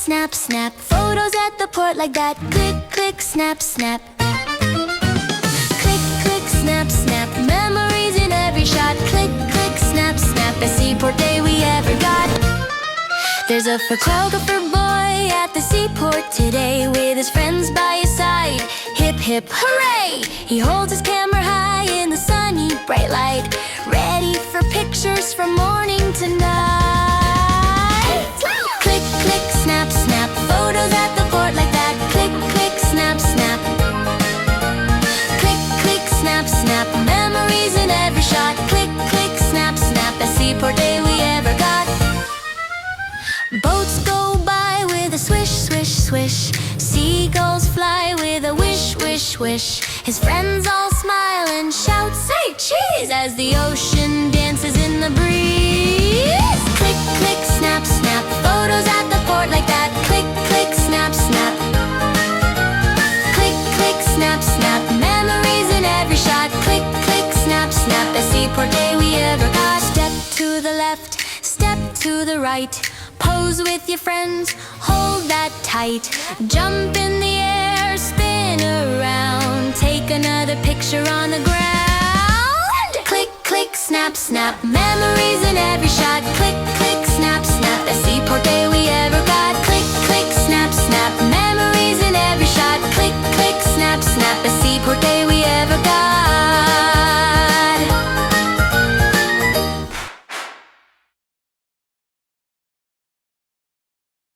snap, snap. Photos at the port like that. Click, click, snap, snap. Click, click, snap, snap. Memories in every shot. Click, click, snap, snap. Best seaport day we ever got. There's a photographer boy at the seaport today, with his friends by his side. Hip, hip, hooray! He holds his camera high in the sunny bright light, ready for pictures from morning to night. Click, click, snap, snap. Photos at the port like that. Click, click, snap, snap. Click, click, snap, snap. Memories in every shot. Click, click, snap, snap. Best seaport day we ever got. Boats go by with a swish, swish, swish. Seagulls fly with a wish, wish, wish. His friends all smile and shout, say cheese, as the ocean dances in the breeze. Click, click, snap, snap. Photos at the port like that. Click, click, snap, snap. Click, click, snap, snap. Memories in every shot. Click, click, snap, snap. Best seaport day we ever got. Step to the left, step to the right. Pose with your friends, hold that tight. Jump in the air, spin around. Take another picture on the ground. Click, click, snap, snap. Memories in every shot. Click, click, snap, snap. Best seaport day we